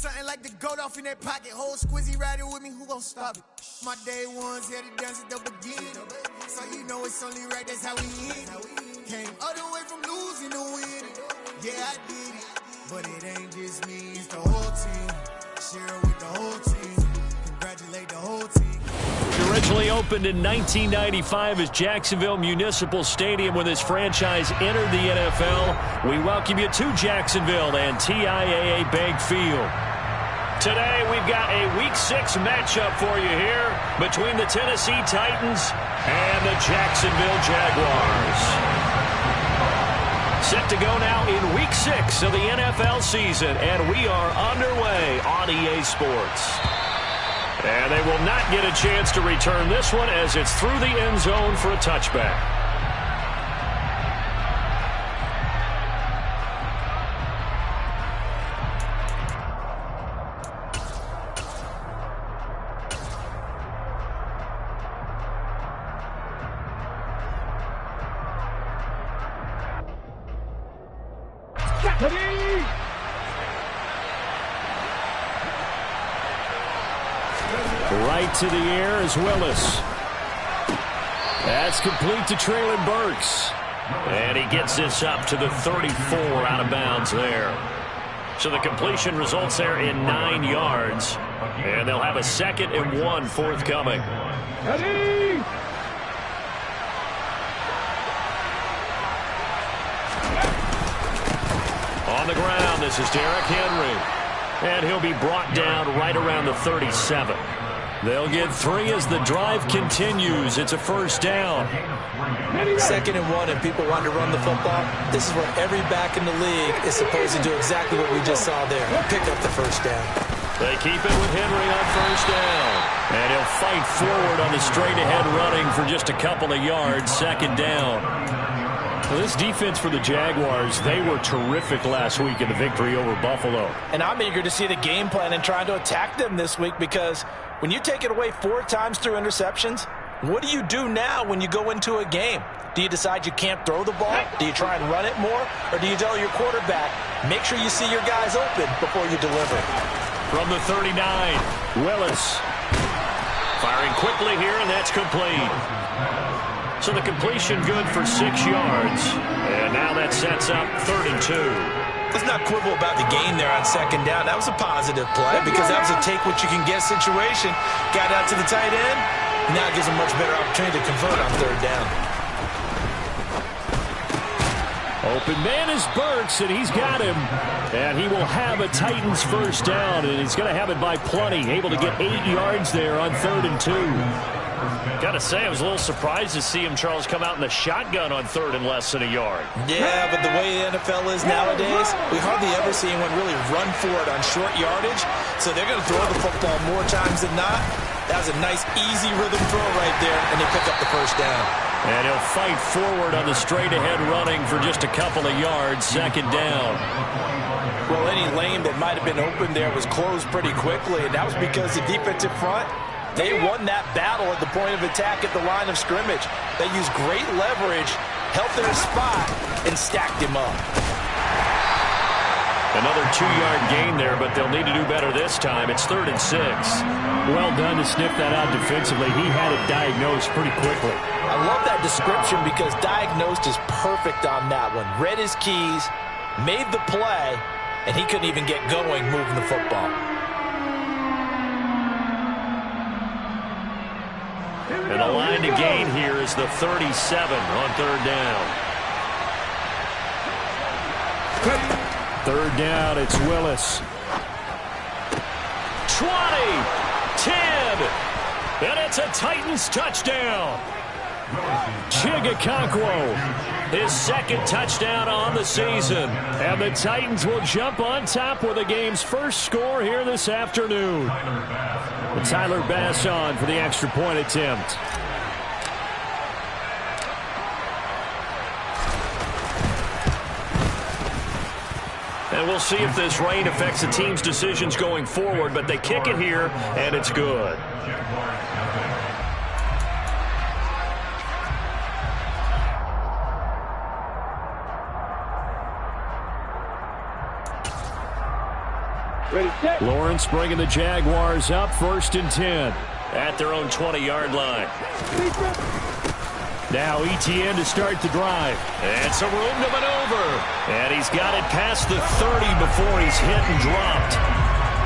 Something like the goat off in that pocket. Whole squizzy riding with me, who gon' stop it? My day ones had to dance at the beginning. So you know it's only right, that's how we end it. Came all the way from losing to winning. Yeah, I did it. But it ain't just me, it's the whole team. Share it with the whole team. Congratulate the whole team. Originally opened in 1995 as Jacksonville Municipal Stadium when this franchise entered the NFL. We welcome you to Jacksonville and TIAA Bank Field. Today we've got a Week 6 matchup for you here between the Tennessee Titans and the Jacksonville Jaguars. Set to go now in Week 6 of the NFL season, and we are underway on EA Sports. And they will not get a chance to return this one as it's through the end zone for a touchback. Right to the air is Willis. That's complete to Traylon Burks. And he gets this up to the 34 out of bounds there. So the completion results there in 9 yards. And they'll have a 2nd and 1 forthcoming. On the ground, this is Derrick Henry. And he'll be brought down right around the 37. They'll get 3 as the drive continues. It's a first down. 2nd and 1, and people want to run the football. This is where every back in the league is supposed to do exactly what we just saw there. Pick up the first down. They keep it with Henry on first down. And he'll fight forward on the straight-ahead running for just a couple of yards. 2nd down. Well, this defense for the Jaguars, they were terrific last week in the victory over Buffalo. And I'm eager to see the game plan and trying to attack them this week, because when you take it away 4 times through interceptions, what do you do now when you go into a game? Do you decide you can't throw the ball? Do you try and run it more? Or do you tell your quarterback, make sure you see your guys open before you deliver? From the 39, Willis. Firing quickly here, and that's complete. So the completion good for 6 yards. And now that sets up 3rd and 2. Let's not quibble about the gain there on 2nd down. That was a positive play because that was a take-what-you-can-get situation. Got out to the tight end. Now it gives a much better opportunity to convert on 3rd down. Open man is Burks, and he's got him. And he will have a Titans first down, and he's going to have it by plenty. Able to get 8 yards there on 3rd and 2. Got to say, I was a little surprised to see him, Charles, come out in the shotgun on 3rd and less than a yard. Yeah, but the way the NFL is nowadays, we hardly ever see anyone really run for it on short yardage. So they're going to throw the football more times than not. That was a nice, easy rhythm throw right there, and they pick up the first down. And he'll fight forward on the straight-ahead running for just a couple of yards. 2nd down. Well, any lane that might have been open there was closed pretty quickly, and that was because the defensive front, they won that battle at the point of attack at the line of scrimmage. They used great leverage, held their spot, and stacked him up. Another 2-yard gain there, but they'll need to do better this time. It's 3rd and 6. Well done to sniff that out defensively. He had it diagnosed pretty quickly. I love that description because diagnosed is perfect on that one. Read his keys, made the play, and he couldn't even get going moving the football. And the line to gain here is the 37 on 3rd down. 3rd down, it's Willis. 20, 10, and it's a Titans touchdown. Chigakonkwo, his 2nd touchdown on the season. And the Titans will jump on top with the game's first score here this afternoon. And Tyler Bass on for the extra point attempt. And we'll see if this rain affects the team's decisions going forward, but they kick it here, and it's good. Lawrence bringing the Jaguars up 1st and 10. At their own 20-yard line. Now Etienne to start the drive. And some room to maneuver. And he's got it past the 30 before he's hit and dropped.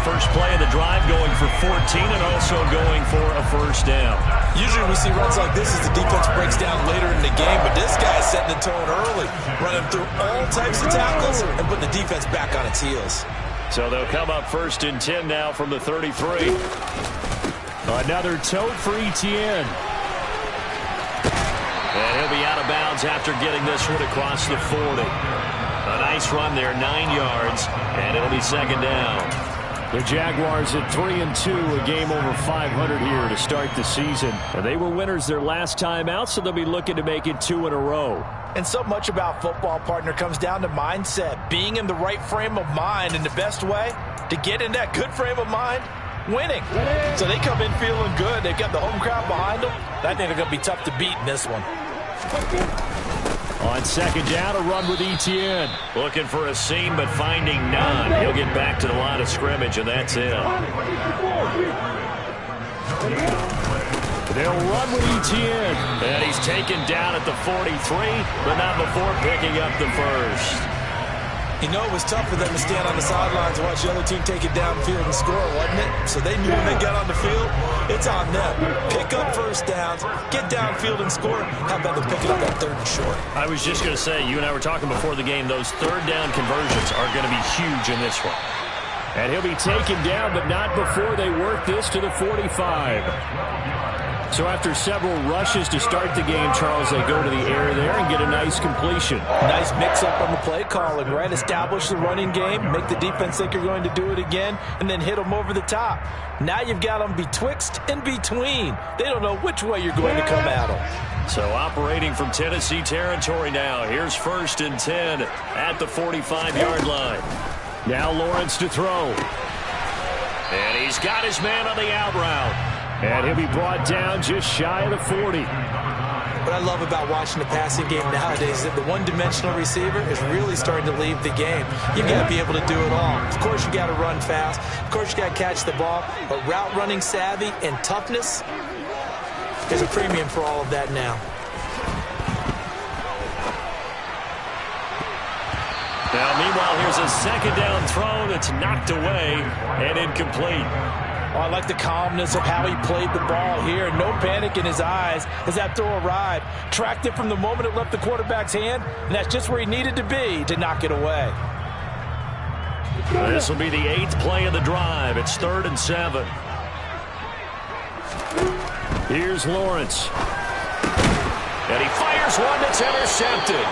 First play of the drive going for 14 and also going for a first down. Usually we see runs like this as the defense breaks down later in the game, but this guy's setting the tone early, running through all types of tackles and putting the defense back on its heels. So they'll come up 1st and 10 now from the 33. Another tote for Etienne. And he'll be out of bounds after getting this one across the 40. A nice run there, 9 yards, and it'll be 2nd down. The Jaguars at 3-2, a game over 500 here to start the season. And they were winners their last time out, so they'll be looking to make it 2 in a row. And so much about football, partner, comes down to mindset, being in the right frame of mind. And the best way to get in that good frame of mind, winning. So they come in feeling good. They've got the home crowd behind them. I think they're going to be tough to beat in this one. On 2nd down, a run with Etienne. Looking for a seam, but finding none. He'll get back to the line of scrimmage, and that's it. They'll run with Etienne. And he's taken down at the 43, but not before picking up the first. You know, it was tough for them to stand on the sidelines and watch the other team take it downfield and score, wasn't it? So they knew when they got on the field, it's on them. Pick up first downs, get downfield and score. How about them picking up that 3rd and short? I was just going to say, you and I were talking before the game, those 3rd down conversions are going to be huge in this one. And he'll be taken down, but not before they work this to the 45. So after several rushes to start the game, Charles, they go to the air there and get a nice completion. Nice mix-up on the play calling, right? Establish the running game, make the defense think you're going to do it again, and then hit them over the top. Now you've got them betwixt and between. They don't know which way you're going to come at them. So operating from Tennessee territory now. Here's 1st and 10 at the 45-yard line. Now Lawrence to throw. And he's got his man on the out route. And he'll be brought down just shy of the 40. What I love about watching the passing game nowadays is that the one-dimensional receiver is really starting to leave the game. You've got to be able to do it all. Of course, you got to run fast. Of course, you got to catch the ball. But route running savvy and toughness, there's a premium for all of that now. Now, meanwhile, here's a 2nd down throw that's knocked away and incomplete. Oh, I like the calmness of how he played the ball here. No panic in his eyes as that throw arrived. Tracked it from the moment it left the quarterback's hand, and that's just where he needed to be to knock it away. This will be the 8th play of the drive. It's 3rd and 7. Here's Lawrence. And he fires one that's intercepted.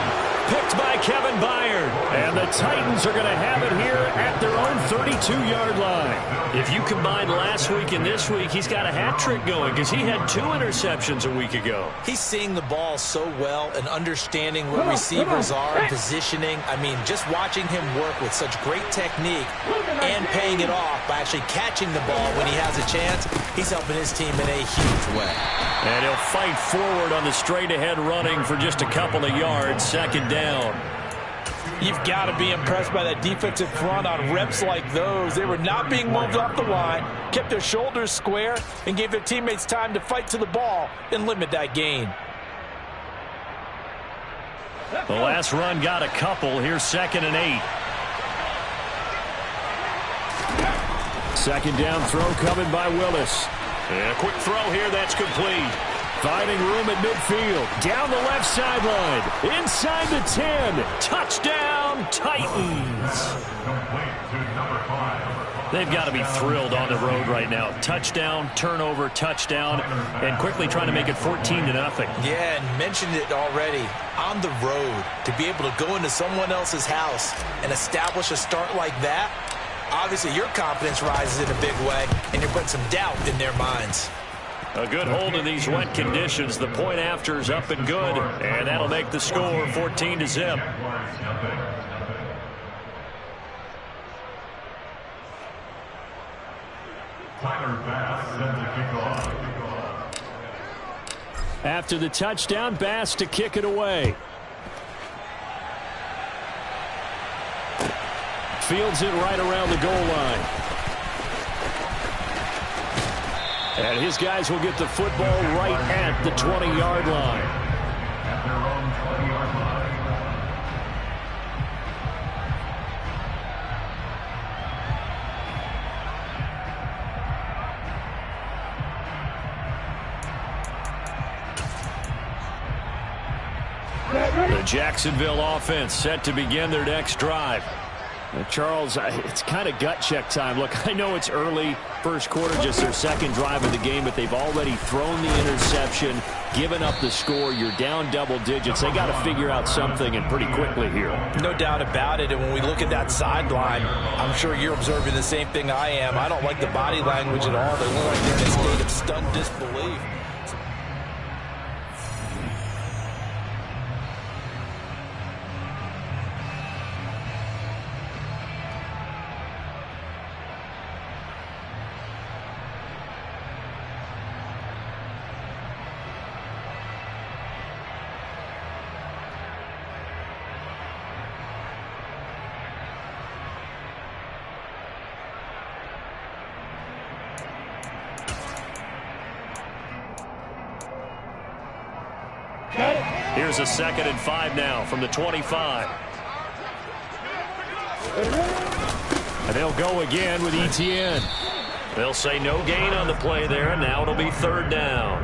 Picked by Kevin Byard. And the Titans are going to have it here at their own 32-yard line. If you combine last week and this week, he's got a hat trick going because he had 2 interceptions a week ago. He's seeing the ball so well and understanding where receivers are and positioning. I mean, just watching him work with such great technique and paying it off by actually catching the ball when he has a chance, he's helping his team in a huge way. And he'll fight forward on the straight-ahead running for just a couple of yards. 2nd down. You've got to be impressed by that defensive front on reps like those. They were not being moved off the line, kept their shoulders square, and gave their teammates time to fight to the ball and limit that gain. The last run got a couple. Here's 2nd and 8. 2nd down throw coming by Willis. And a quick throw here that's complete. Finding room at midfield. Down the left sideline. Inside the 10. Touchdown, Titans. They've got to be thrilled on the road right now. Touchdown, turnover, touchdown, and quickly trying to make it 14-0. Yeah, and mentioned it already. On the road, to be able to go into someone else's house and establish a start like that, obviously your confidence rises in a big way, and you're putting some doubt in their minds. A good hold in these wet conditions. The point after is up and good, and that'll make the score 14-0. After the touchdown, Bass to kick it away. Fields it right around the goal line. And his guys will get the football right at the 20-yard line. At their own 20-yard line. The Jacksonville offense set to begin their next drive. Charles, it's kind of gut check time. Look, I know it's early, first quarter, just their second drive of the game, but they've already thrown the interception, given up the score. You're down double digits. They got to figure out something, and pretty quickly here. No doubt about it, and when we look at that sideline, I'm sure you're observing the same thing I am. I don't like the body language at all. They look like they're in a state of stunned disbelief. Here's a 2nd and 5 now from the 25. And they'll go again with Etienne. They'll say no gain on the play there, and now it'll be 3rd down.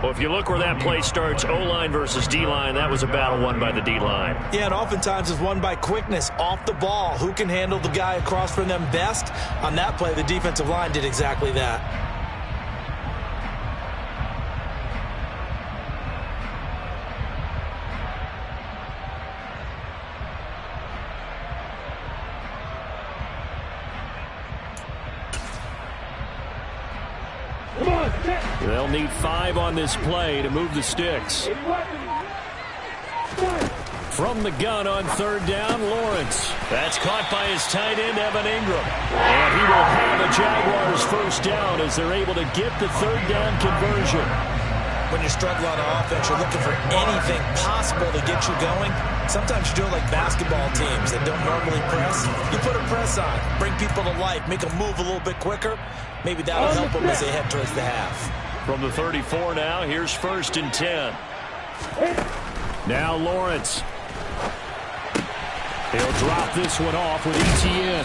Well, if you look where that play starts, O-line versus D-line, that was a battle won by the D-line. Yeah, and oftentimes it's won by quickness, off the ball. Who can handle the guy across from them best? On that play, the defensive line did exactly that. They'll need 5 on this play to move the sticks. From the gun on 3rd down, Lawrence. That's caught by his tight end, Evan Ingram. And he will have a Jaguars 1st down as they're able to get the 3rd down conversion. When you're struggling on offense, you're looking for anything possible to get you going. Sometimes you do it like basketball teams that don't normally press. You put a press on, bring people to life, make them move a little bit quicker. Maybe that'll help them as they head towards the half. From the 34 now, here's 1st and 10. Now Lawrence. He'll drop this one off with Etienne.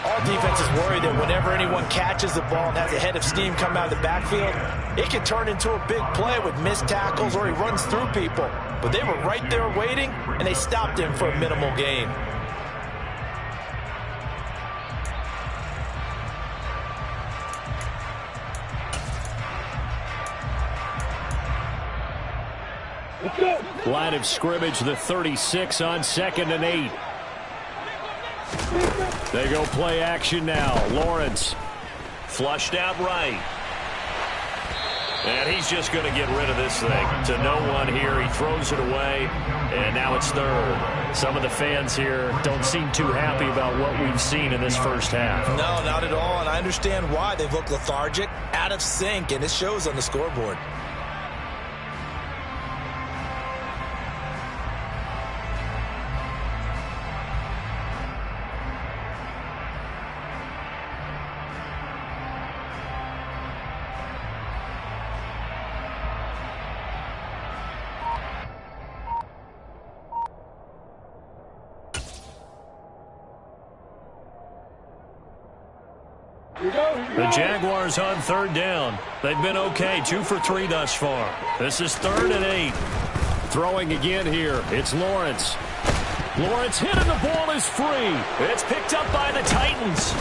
All defenses worry that whenever anyone catches the ball and has a head of steam come out of the backfield, it can turn into a big play with missed tackles or he runs through people. But they were right there waiting, and they stopped him for a minimal gain. Line of scrimmage, the 36 on 2nd and 8. They go play action now. Lawrence flushed out right. And he's just going to get rid of this thing to no one here. He throws it away, and now it's 3rd. Some of the fans here don't seem too happy about what we've seen in this first half. No, not at all, and I understand why. They've looked lethargic, out of sync, and it shows on the scoreboard. The Jaguars on 3rd down. They've been okay, 2 for 3 thus far. This is 3rd and 8. Throwing again here. It's Lawrence. Lawrence hit and the ball is free. It's picked up by the Titans.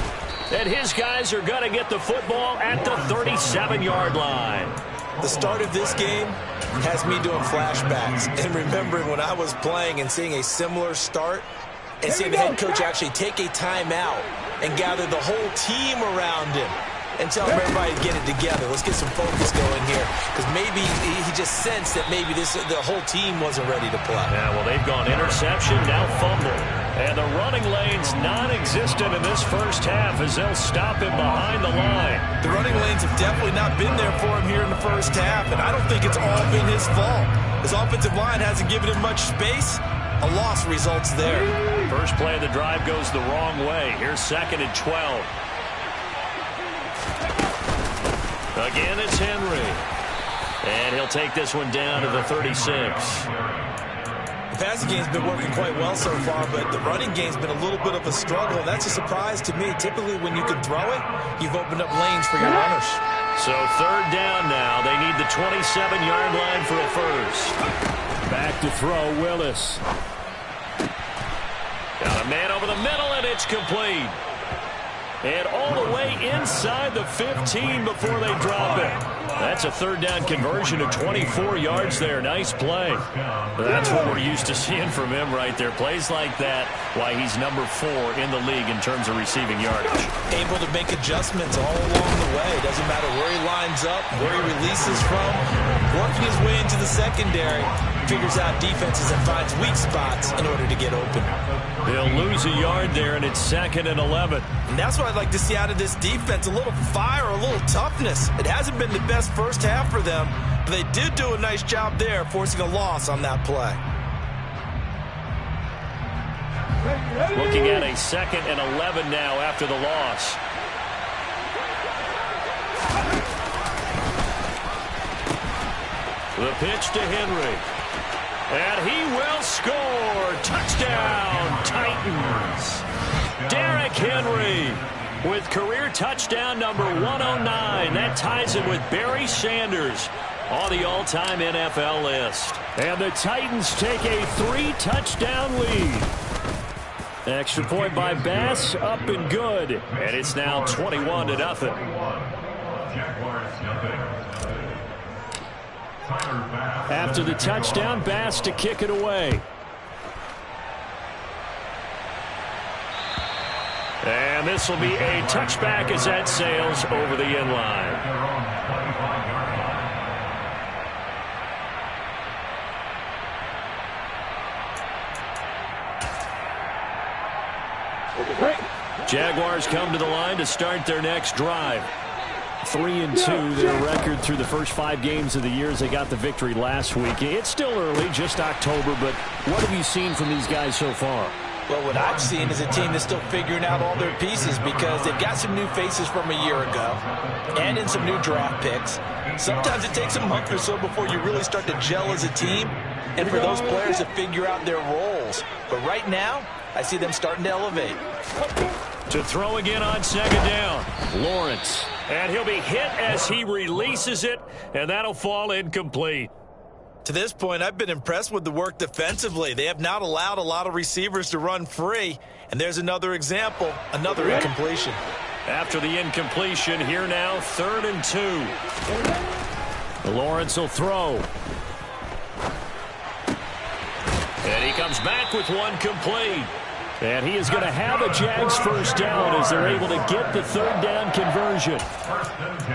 And his guys are going to get the football at the 37-yard line. The start of this game has me doing flashbacks and remembering when I was playing and seeing a similar start and seeing the head coach actually take a timeout and gather the whole team around him and tell everybody to get it together. Let's get some focus going here, because maybe he just sensed that maybe the whole team wasn't ready to play. Yeah, well, they've gone interception, now fumble. And the running lane's non-existent in this first half as they'll stop him behind the line. The running lanes have definitely not been there for him here in the first half, and I don't think it's all been his fault. His offensive line hasn't given him much space. A loss results there. First play of the drive goes the wrong way. Here's 2nd and 12. Again, it's Henry. And he'll take this one down to the 36. The passing game's been working quite well so far, but the running game's been a little bit of a struggle. That's a surprise to me. Typically, when you can throw it, you've opened up lanes for your runners. So third down now. They need the 27-yard line for a first. Back to throw, Willis. Got a man over the middle, and it's complete. And all the way inside the 15 before they drop it. That's a third down conversion of 24 yards there. Nice play. That's what we're used to seeing from him right there. Plays like that, why he's number 4 in the league in terms of receiving yardage. Able to make adjustments all along the way. Doesn't matter where he lines up, where he releases from. Working his way into the secondary. Figures out defenses and finds weak spots in order to get open. They'll lose a yard there, and it's 2nd and 11. And that's what I'd like to see out of this defense. A little fire, a little toughness. It hasn't been the best first half for them, but they did do a nice job there, forcing a loss on that play. Looking at a 2nd and 11 now after the loss. The pitch to Henry. And he will score. Touchdown, Titans. Derrick Henry with career touchdown number 109. That ties him with Barry Sanders on the all-time NFL list. And the Titans take a 3-touchdown lead. Extra point by Bass, up and good. And it's now 21-0. After the touchdown, Bass to kick it away. And this will be a touchback as that sails over the end line. Jaguars come to the line to start their next drive. 3-2, their record through the first 5 games of the year as they got the victory last week. It's still early, just October, but what have you seen from these guys so far? Well, what I've seen is a team that's still figuring out all their pieces because they've got some new faces from a year ago and in some new draft picks. Sometimes it takes a month or so before you really start to gel as a team and for those players to figure out their roles. But right now, I see them starting to elevate. To throw again on 2nd down, Lawrence. And he'll be hit as he releases it, and that'll fall incomplete. To this point, I've been impressed with the work defensively. They have not allowed a lot of receivers to run free. And there's another example, another incompletion. After the incompletion, here now, 3rd and 2. Lawrence will throw. And he comes back with one complete. And he is going to have a Jags first down as they're able to get the 3rd down conversion.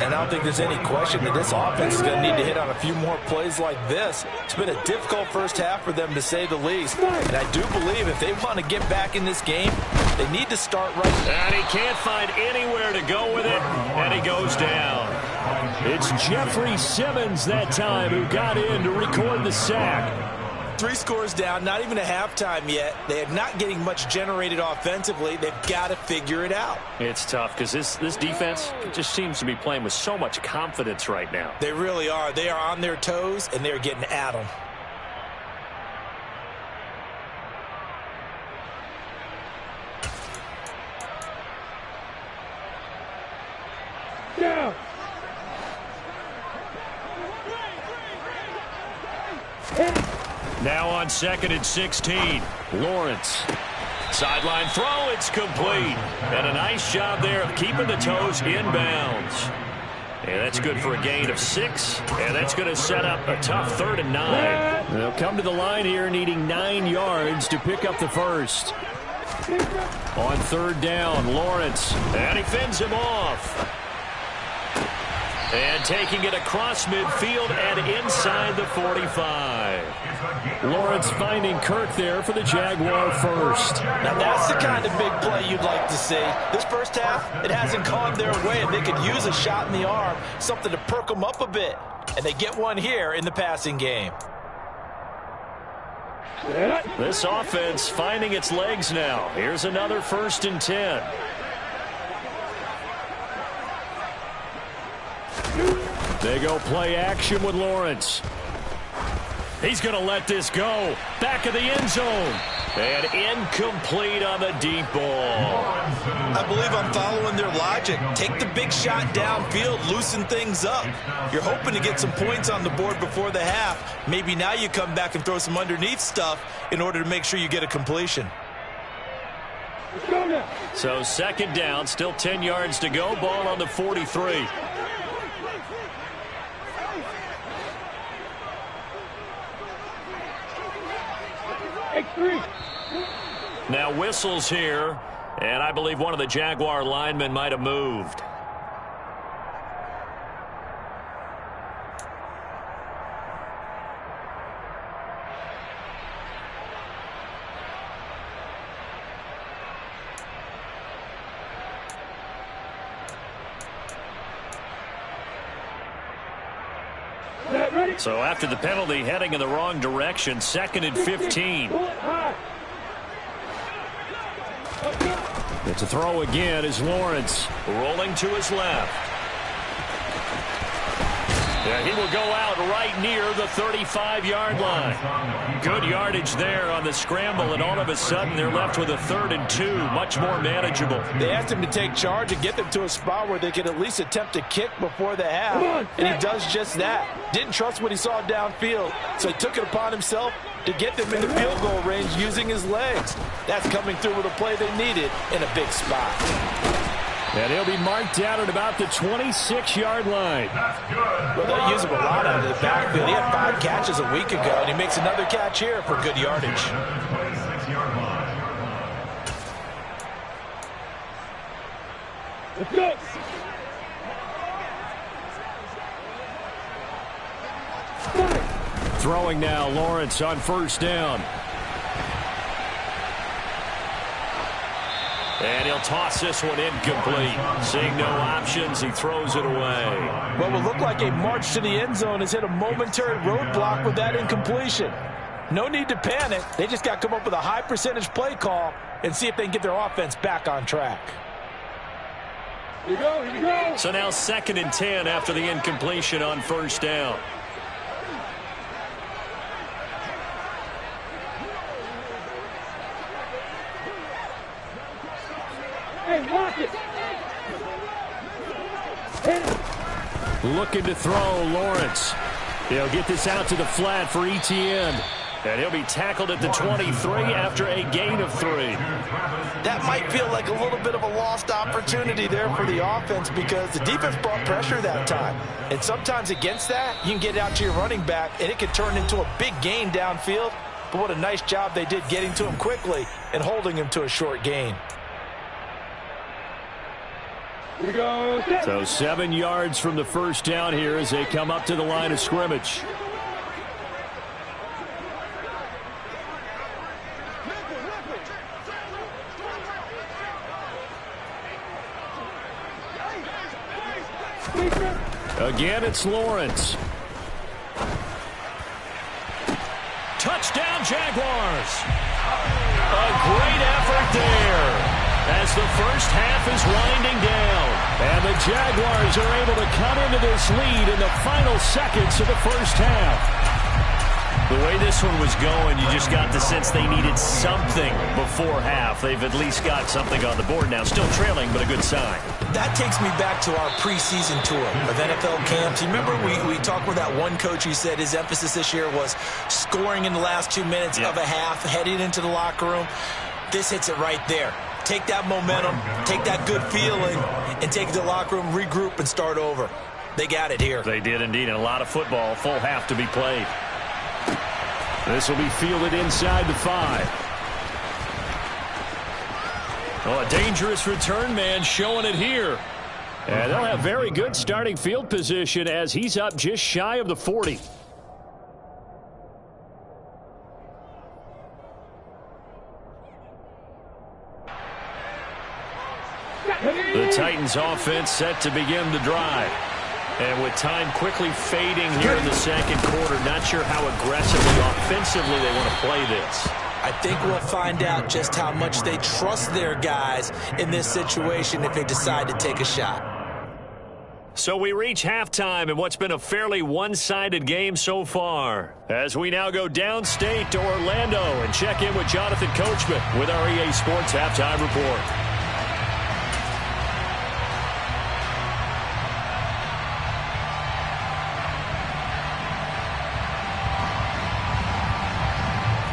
And I don't think there's any question that this offense is going to need to hit on a few more plays like this. It's been a difficult first half for them, to say the least. And I do believe if they want to get back in this game, they need to start right. And he can't find anywhere to go with it, and he goes down. It's Jeffrey Simmons that time who got in to record the sack. 3 scores down, not even a halftime yet. They are not getting much generated offensively. They've got to figure it out. It's tough because this defense just seems to be playing with so much confidence right now. They really are. They are on their toes, and they're getting at them. Yeah. Now on 2nd and 16, Lawrence. Sideline throw, it's complete. And a nice job there of keeping the toes inbounds. And that's good for a gain of 6. And that's going to set up a tough 3rd and 9. They'll come to the line here needing 9 yards to pick up the first. On 3rd down, Lawrence. And he fends him off. And taking it across midfield and inside the 45. Lawrence finding Kirk there for the Jaguar first. Now that's the kind of big play you'd like to see. This first half, it hasn't gone their way, and they could use a shot in the arm, something to perk them up a bit. And they get one here in the passing game. This offense finding its legs now. Here's another 1st and 10. They go play action with Lawrence. He's going to let this go. Back of the end zone. And incomplete on the deep ball. I believe I'm following their logic. Take the big shot downfield, loosen things up. You're hoping to get some points on the board before the half. Maybe now you come back and throw some underneath stuff in order to make sure you get a completion. So second down, still 10 yards to go. Ball on the 43. Now whistles here, and I believe one of the Jaguar linemen might have moved. So after the penalty, heading in the wrong direction, 2nd and 15. To throw again is Lawrence, rolling to his left. Yeah, he will go out right near the 35-yard line. Good yardage there on the scramble, and all of a sudden they're left with a 3rd and 2, much more manageable. They asked him to take charge and get them to a spot where they could at least attempt to kick before the half, and he does just that. Didn't trust what he saw downfield, so he took it upon himself to get them into field goal range using his legs. That's coming through with a play they needed in a big spot. And he'll be marked down at about the 26-yard line. Well, they'll use him a lot out of the backfield. He had 5 catches a week ago, and he makes another catch here for good yardage. Let's go. Throwing now, Lawrence on first down. And he'll toss this one incomplete. Seeing no options, he throws it away. What will look like a march to the end zone has hit a momentary roadblock with that incompletion. No need to panic. They just got to come up with a high percentage play call and see if they can get their offense back on track. Here we go, here we go. So now 2nd and 10 after the incompletion on first down. Looking to throw, Lawrence. He'll get this out to the flat for Etienne. And he'll be tackled at the 23 after a gain of 3. That might feel like a little bit of a lost opportunity there for the offense because the defense brought pressure that time. And sometimes against that, you can get out to your running back, and it could turn into a big gain downfield. But what a nice job they did getting to him quickly and holding him to a short gain. Here we go. So 7 yards from the first down here as they come up to the line of scrimmage. Again, it's Lawrence. Touchdown, Jaguars. A great effort there as the first half is winding down. And the Jaguars are able to cut into this lead in the final seconds of the first half. The way this one was going, you just got the sense they needed something before half. They've at least got something on the board now. Still trailing, but a good sign. That takes me back to our preseason tour of NFL camps. You remember we talked with that one coach who said his emphasis this year was scoring in the last 2 minutes of a half, heading into the locker room. This hits it right there. Take that momentum, take that good feeling, and take it to the locker room, regroup, and start over. They got it here. They did indeed, and a lot of football, full half to be played. This will be fielded inside the 5. Oh, a dangerous return man showing it here. And they'll have very good starting field position as he's up just shy of the 40. The Titans offense set to begin the drive. And with time quickly fading here in the second quarter, not sure how aggressively, offensively they want to play this. I think we'll find out just how much they trust their guys in this situation if they decide to take a shot. So we reach halftime in what's been a fairly one-sided game so far. As we now go downstate to Orlando and check in with Jonathan Coachman with our EA Sports Halftime Report.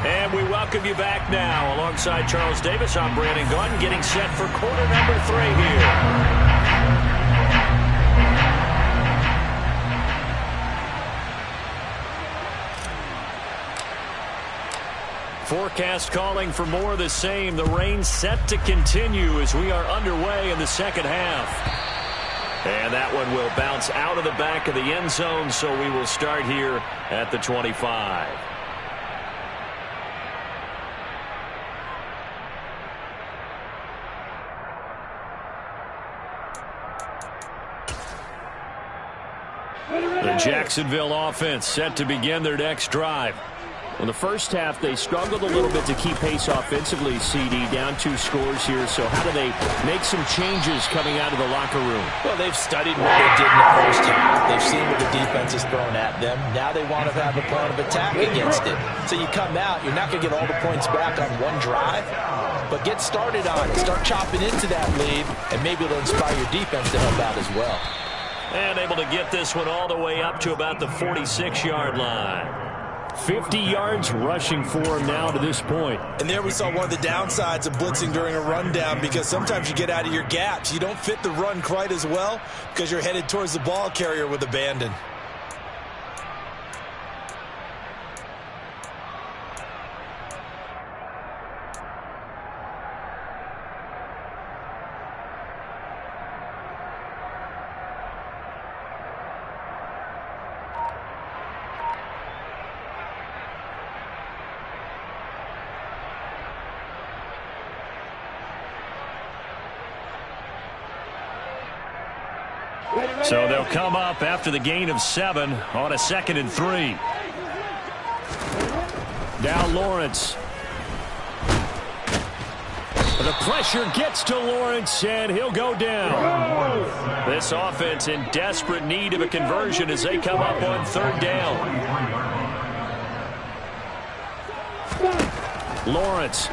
And we welcome you back now. Alongside Charles Davis, I'm Brandon Gunn, getting set for quarter number 3 here. Forecast calling for more of the same. The rain set to continue as we are underway in the second half. And that one will bounce out of the back of the end zone, so we will start here at the 25. The Jacksonville offense set to begin their next drive. In the first half, they struggled a little bit to keep pace offensively, CD, down 2 scores here. So how do they make some changes coming out of the locker room? Well, they've studied what they did in the first half. They've seen what the defense has thrown at them. Now they want to have a plan of attack against it. So you come out, you're not going to get all the points back on one drive, but get started on it. Start chopping into that lead, and maybe it'll inspire your defense to help out as well. And able to get this one all the way up to about the 46-yard line. 50 yards rushing for him now to this point. And there we saw one of the downsides of blitzing during a rundown, because sometimes you get out of your gaps. You don't fit the run quite as well because you're headed towards the ball carrier with abandon. So they'll come up after the gain of 7 on a 2nd and 3. Now Lawrence. The pressure gets to Lawrence, and he'll go down. This offense in desperate need of a conversion as they come up on 3rd down. Lawrence.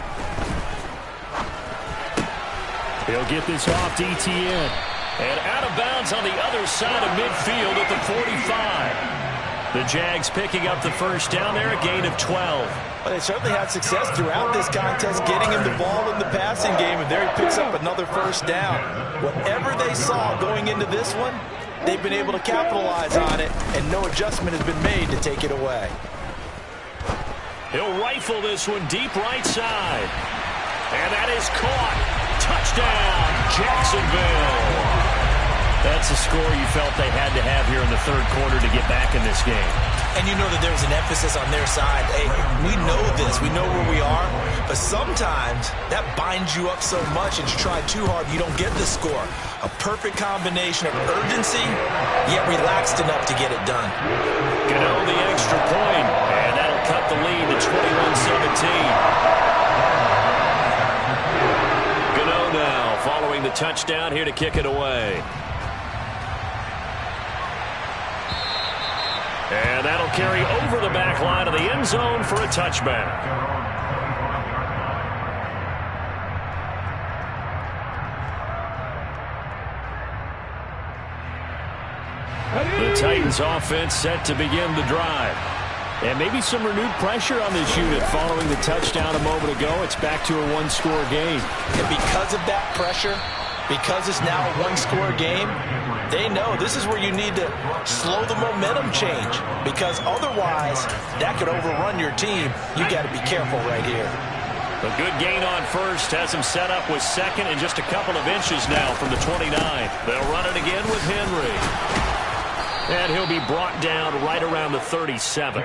He'll get this off to Etienne. And out of bounds on the other side of midfield at the 45. The Jags picking up the first down there, a gain of 12. Well, they certainly had success throughout this contest getting him the ball in the passing game, and there he picks up another first down. Whatever they saw going into this one, they've been able to capitalize on it, and no adjustment has been made to take it away. He'll rifle this one deep right side. And that is caught. Touchdown, Jacksonville. That's a score you felt they had to have here in the 3rd quarter to get back in this game. And you know that there's an emphasis on their side. Hey, we know this. We know where we are. But sometimes that binds you up so much and you try too hard, you don't get the score. A perfect combination of urgency, yet relaxed enough to get it done. Gano the extra point, and that'll cut the lead to 21-17. Now following the touchdown here to kick it away. And that'll carry over the back line of the end zone for a touchback. The Titans offense set to begin the drive. And maybe some renewed pressure on this unit following the touchdown a moment ago. It's back to a 1-score game. And because of that pressure, because it's now a 1-score game, they know this is where you need to slow the momentum change, because otherwise that could overrun your team. You got to be careful right here. A good gain on first has him set up with 2nd and just a couple of inches now from the 29. They'll run it again with Henry. And he'll be brought down right around the 37.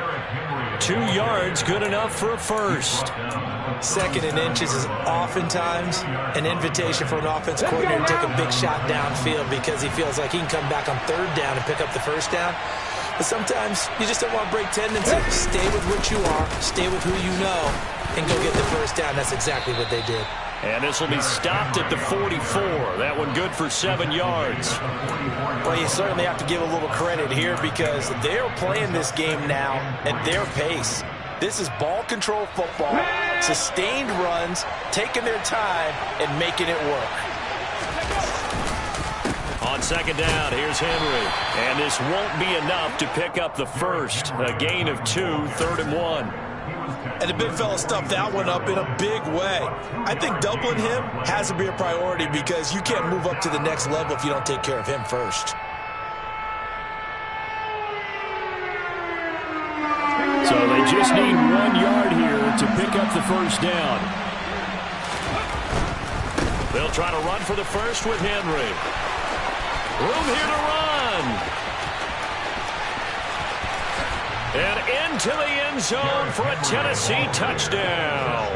2 yards, good enough for a first. 2nd and inches is oftentimes an invitation for an offensive coordinator to take a big shot downfield because he feels like he can come back on 3rd down and pick up the first down. But sometimes you just don't want to break tendency. Stay with what you are, stay with who you know, and go get the first down. That's exactly what they did. And this will be stopped at the 44. That one good for 7 yards. Well, you certainly have to give a little credit here because they're playing this game now at their pace. This is ball control football, sustained runs, taking their time and making it work. On second down, here's Henry. And this won't be enough to pick up the first. A gain of 2, 3rd and 1. And the big fella stuffed that one up in a big way. I think doubling him has to be a priority because you can't move up to the next level if you don't take care of him first. So they just need 1 yard here to pick up the first down. They'll try to run for the first with Henry. Room here to run. And into the end zone for a Tennessee touchdown.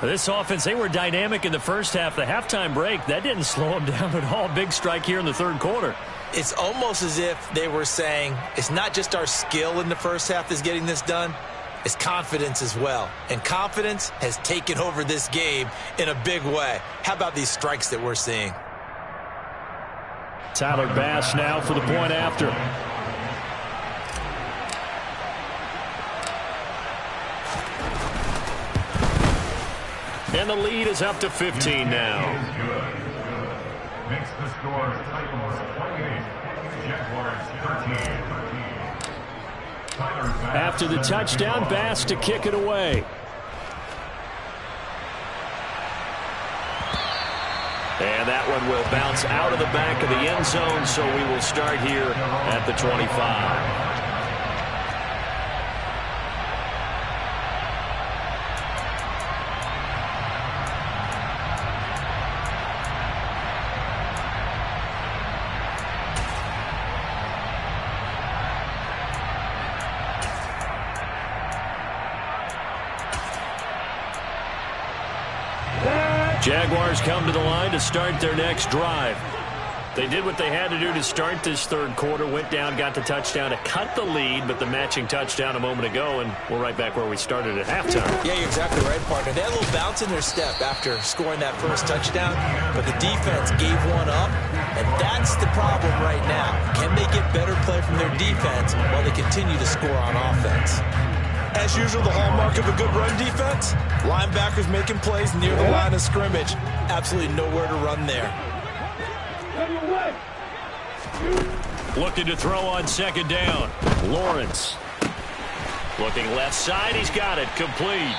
This offense, they were dynamic in the first half. The halftime break, that didn't slow them down at all. Big strike here in the 3rd quarter. It's almost as if they were saying, it's not just our skill in the first half that's getting this done, it's confidence as well. And confidence has taken over this game in a big way. How about these strikes that we're seeing? Tyler Bass now for the point after. And the lead is up to 15 now. Makes the score Titans 28, Jaguars 13. After the touchdown, Bass to kick it away. And that one will bounce out of the back of the end zone, so we will start here at the 25. Jaguars come to the line to start their next drive. They did what they had to do to start this 3rd quarter, went down, got the touchdown to cut the lead, but the matching touchdown a moment ago, and we're right back where we started at halftime. Yeah, you're exactly right, partner. They had a little bounce in their step after scoring that first touchdown, but the defense gave one up, and that's the problem right now. Can they get better play from their defense while they continue to score on offense? As usual, the hallmark of a good run defense, linebackers making plays near the line of scrimmage. Absolutely nowhere to run there. Looking to throw on second down. Lawrence. Looking left side. He's got it. Complete.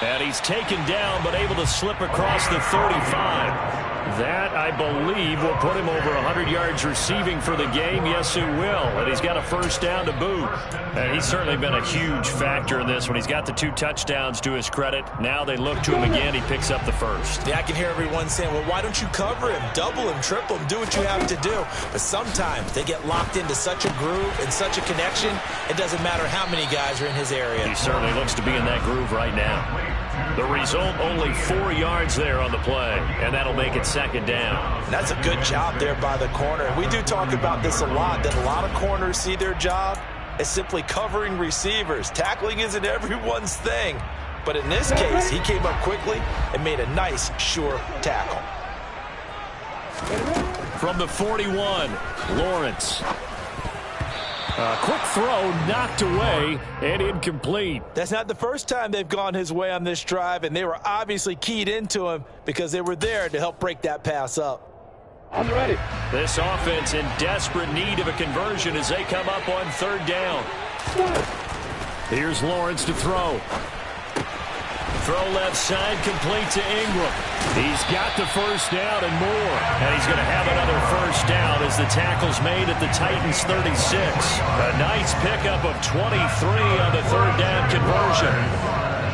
And he's taken down but able to slip across the 35. That, I believe, will put him over 100 yards receiving for the game. Yes, it will. And he's got a first down to boot. And he's certainly been a huge factor in this when he's got the 2 touchdowns to his credit. Now they look to him again. He picks up the first. Yeah, I can hear everyone saying, well, why don't you cover him, double him, triple him, do what you have to do. But sometimes they get locked into such a groove and such a connection, it doesn't matter how many guys are in his area. He certainly looks to be in that groove right now. The result, only 4 yards there on the play, and that'll make it second down. That's a good job there by the corner. And we do talk about this a lot, that a lot of corners see their job as simply covering receivers. Tackling isn't everyone's thing. But in this case, he came up quickly and made a nice, sure tackle. From the 41, Lawrence. A quick throw knocked away and incomplete. That's not the first time they've gone his way on this drive, and they were obviously keyed into him because they were there to help break that pass up. I'm ready. This offense in desperate need of a conversion as they come up on 3rd down. Here's Lawrence to throw. Throw left side, complete to Ingram. He's got the first down and more. And he's going to have another first down as the tackle's made at the Titans' 36. A nice pickup of 23 on the 3rd down conversion.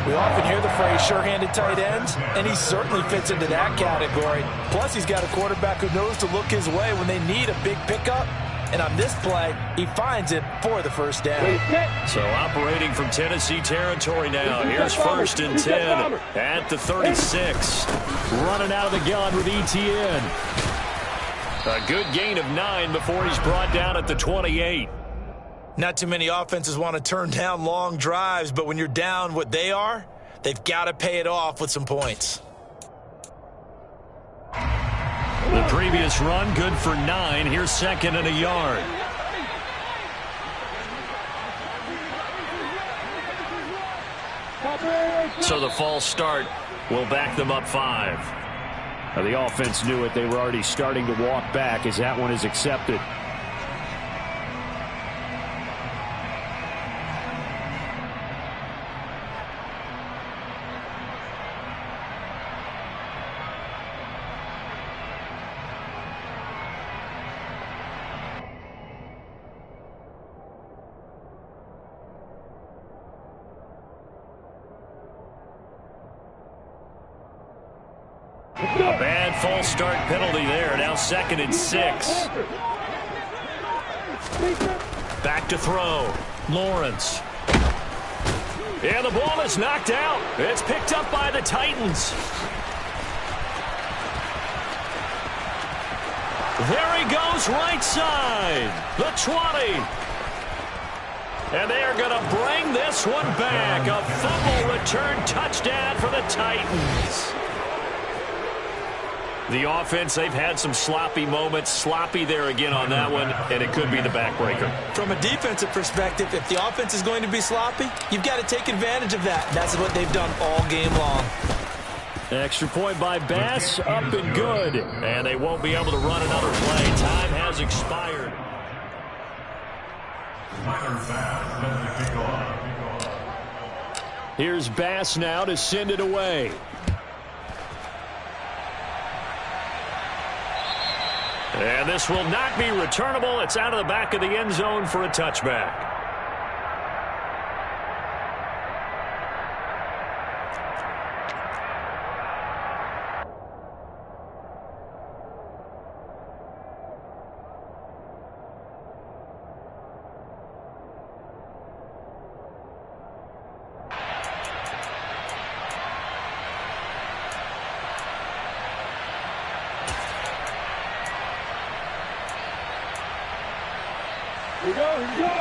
We often hear the phrase sure-handed tight ends, and he certainly fits into that category. Plus, he's got a quarterback who knows to look his way when they need a big pickup. And on this play, he finds it for the first down. So operating from Tennessee territory now. Here's 1st and 10 at the 36. Running out of the gun with Etienne. A good gain of 9 before he's brought down at the 28. Not too many offenses want to turn down long drives, but when you're down what they are, They've got to pay it off with some points. The previous run, good for 9. Here's second and a yard. So the false start will back them up 5. Now the offense knew it. They were already starting to walk back as that one is accepted. A bad false start penalty there. Now second and 6. Back to throw. Lawrence. And the ball is knocked out. It's picked up by the Titans. There he goes, right side. The 20. And they are going to bring this one back. A fumble return touchdown for the Titans. The offense, they've had some sloppy moments. Sloppy there again on that one, and it could be the backbreaker. From a defensive perspective, if the offense is going to be sloppy, you've got to take advantage of that. That's what they've done all game long. Extra point by Bass, up and good. And they won't be able to run another play. Time has expired. Here's Bass now to send it away. And this will not be returnable. It's out of the back of the end zone for a touchback.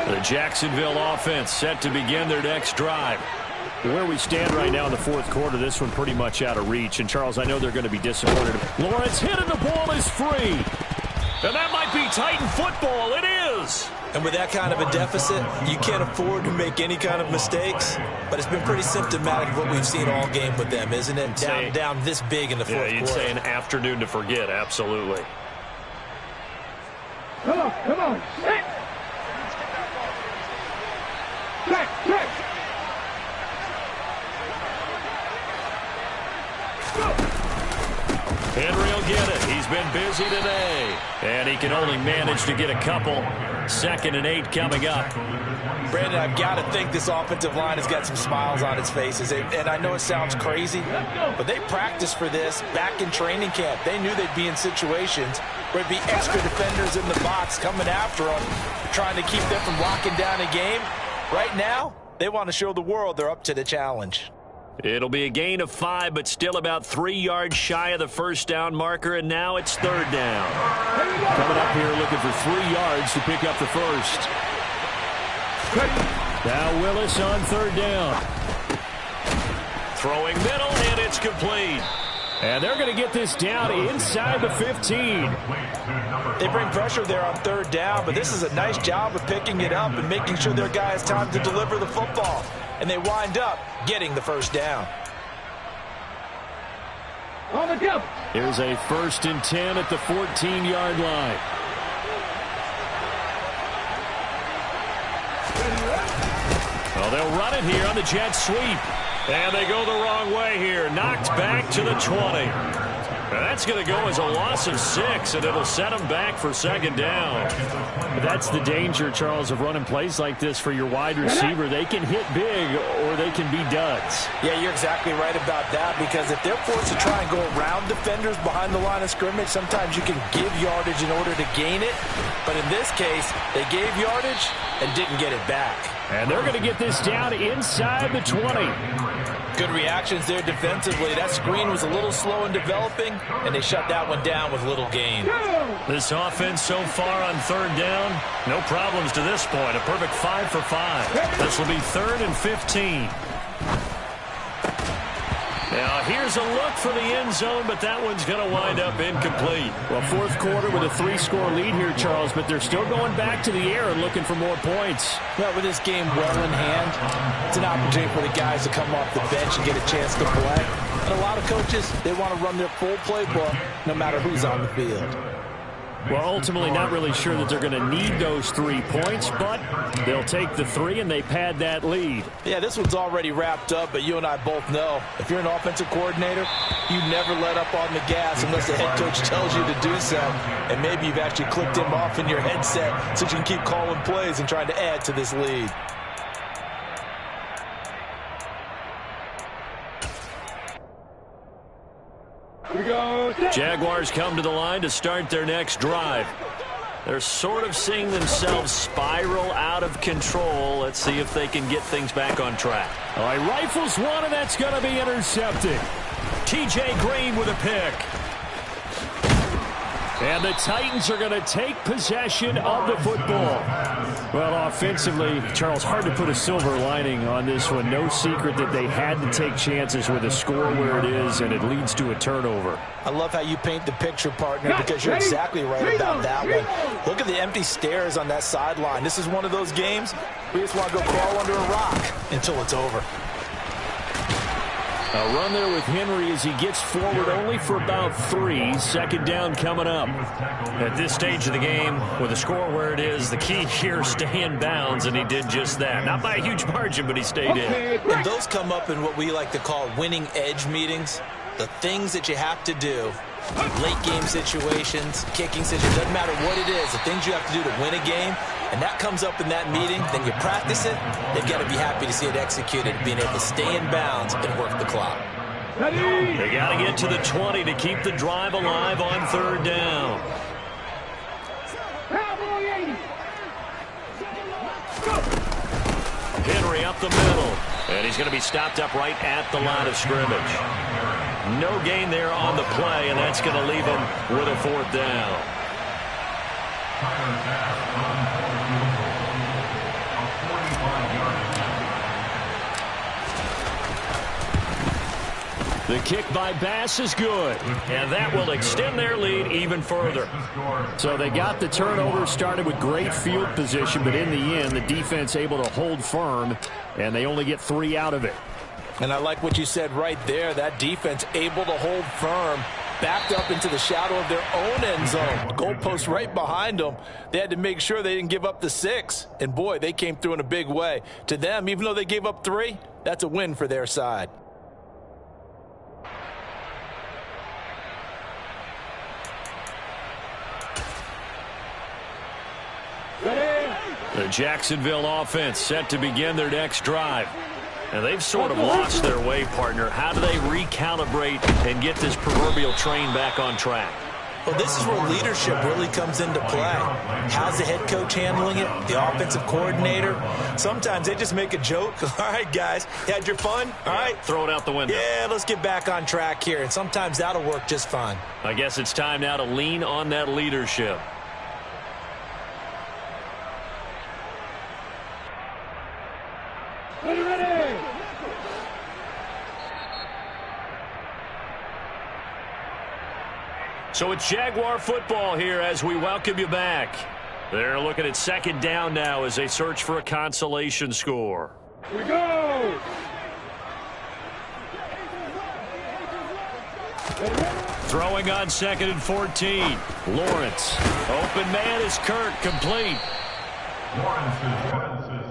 The Jacksonville offense set to begin their next drive. Where we stand right now in the fourth quarter, this one pretty much out of reach. And, Charles, I know they're going to be disappointed. Lawrence hit and the ball is free. And that might be Titan football. It is. And with that kind of a deficit, you can't afford to make any kind of mistakes. But it's been pretty symptomatic of what we've seen all game with them, isn't it? Down this big in the fourth quarter. Yeah, you'd say an afternoon to forget. Absolutely. Come on. Back. Henry will get it. He's been busy today. And he can only manage to get a couple. 2nd and 8 coming up. Brandon, I've got to think this offensive line has got some smiles on its faces. And I know it sounds crazy, but they practiced for this back in training camp. They knew they'd be in situations where it'd be extra defenders in the box coming after them, trying to keep them from locking down a game. Right now, they want to show the world they're up to the challenge. It'll be a gain of 5, but still about 3 yards shy of the first down marker, and now it's 3rd down. Coming up here looking for 3 yards to pick up the first. Now Willis on 3rd down. Throwing middle, and it's complete. And they're going to get this down inside the 15. They bring pressure there on 3rd down, but this is a nice job of picking it up and making sure their guy has time to deliver the football. And they wind up getting the first down. On the jump. Here's a 1st and 10 at the 14-yard line. Well, they'll run it here on the jet sweep. And they go the wrong way here. Knocked back to the 20. That's going to go as a loss of 6, and it'll set them back for 2nd down. That's the danger, Charles, of running plays like this for your wide receiver. They can hit big or they can be duds. Yeah, you're exactly right about that, because if they're forced to try and go around defenders behind the line of scrimmage, sometimes you can give yardage in order to gain it. But in this case, they gave yardage and didn't get it back. And they're going to get this down inside the 20. Good reactions there defensively. That screen was a little slow in developing, and they shut that one down with little gain. This offense so far on 3rd down, no problems to this point. A perfect 5 for 5. This will be 3rd and 15. Now here's a look for the end zone, but that one's going to wind up incomplete. Well, fourth quarter with a 3-score lead here, Charles, but they're still going back to the air and looking for more points. Well, with this game well in hand, it's an opportunity for the guys to come off the bench and get a chance to play. And a lot of coaches, they want to run their full playbook no matter who's on the field. Well, ultimately not really sure that they're going to need those 3 points, but they'll take the 3 and they pad that lead. Yeah, this one's already wrapped up, but you and I both know if you're an offensive coordinator, you never let up on the gas unless the head coach tells you to do so. And maybe you've actually clicked him off in your headset so you can keep calling plays and trying to add to this lead. Jaguars come to the line to start their next drive. They're sort of seeing themselves spiral out of control. Let's see if they can get things back on track. All right, rifles one, and that's going to be intercepted. T.J. Green with a pick. And the Titans are going to take possession of the football. Well, offensively, Charles, hard to put a silver lining on this one. No secret that they had to take chances with a score where it is, and it leads to a turnover. I love how you paint the picture, partner, because you're exactly right about that one. Look at the empty stairs on that sideline. This is one of those games we just want to go crawl under a rock until it's over. A run there with Henry as he gets forward only for about 3. Second down coming up. At this stage of the game, with the score where it is, the key here, stay in bounds, and he did just that. Not by a huge margin, but he stayed in. And those come up in what we like to call winning edge meetings. The things that you have to do, late game situations, kicking situations, doesn't matter what it is, the things you have to do to win a game, and that comes up in that meeting, then you practice it, they've got to be happy to see it executed, being able to stay in bounds and work the clock. They got to get to the 20 to keep the drive alive on third down. Henry up the middle, and he's going to be stopped up right at the line of scrimmage. No gain there on the play, and that's going to leave him with a 4th down. The kick by Bass is good. And that will extend their lead even further. So they got the turnover, started with great field position, but in the end, the defense able to hold firm, and they only get 3 out of it. And I like what you said right there. That defense able to hold firm, backed up into the shadow of their own end zone. Goalpost right behind them. They had to make sure they didn't give up the 6. And, boy, they came through in a big way. To them, even though they gave up 3, that's a win for their side. The Jacksonville offense set to begin their next drive. And they've sort of lost their way, partner. How do they recalibrate and get this proverbial train back on track? Well, this is where leadership really comes into play. How's the head coach handling it? The offensive coordinator? Sometimes they just make a joke. All right, guys, you had your fun? All right. Throw it out the window. Yeah, let's get back on track here. And sometimes that'll work just fine. I guess it's time now to lean on that leadership. So it's Jaguar football here as we welcome you back. They're looking at second down now as they search for a consolation score. Here we go! Throwing on 2nd and 14. Lawrence. Open man is Kirk, complete. Lawrence is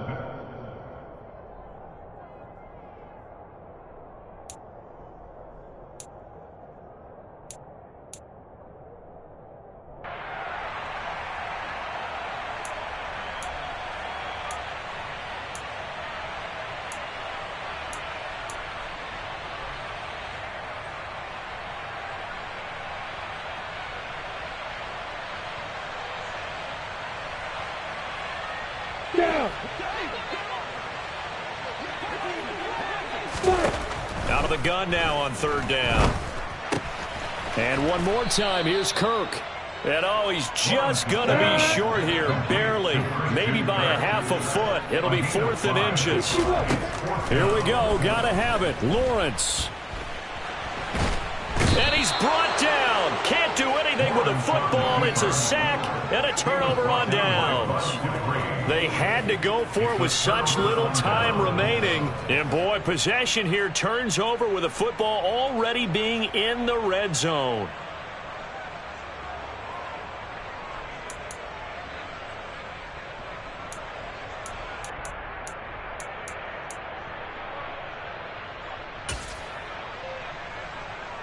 Out of the gun now on third down. And one more time, here's Kirk. And oh, he's just going to be short here, barely, maybe by a half a foot. It'll be 4th and inches. Here we go, got to have it. Lawrence. And he's brought down. Can't do anything with a football. It's a sack and a turnover on downs. They had to go for it with such little time remaining. And, boy, possession here turns over with a football already being in the red zone.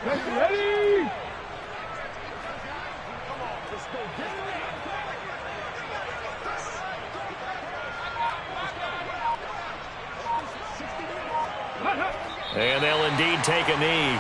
Ready? And they'll indeed take a knee.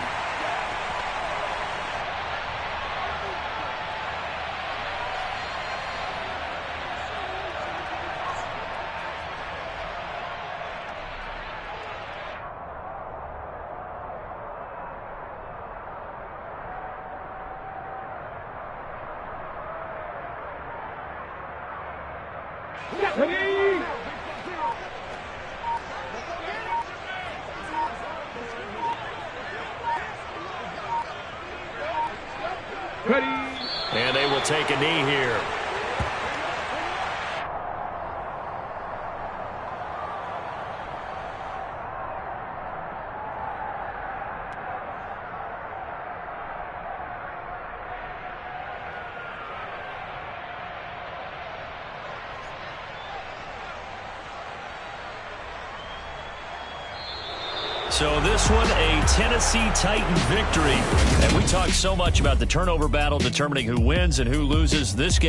Ready? Ready? And they will take a knee here. So this one, a Tennessee Titan victory. And we talked so much about the turnover battle determining who wins and who loses this game.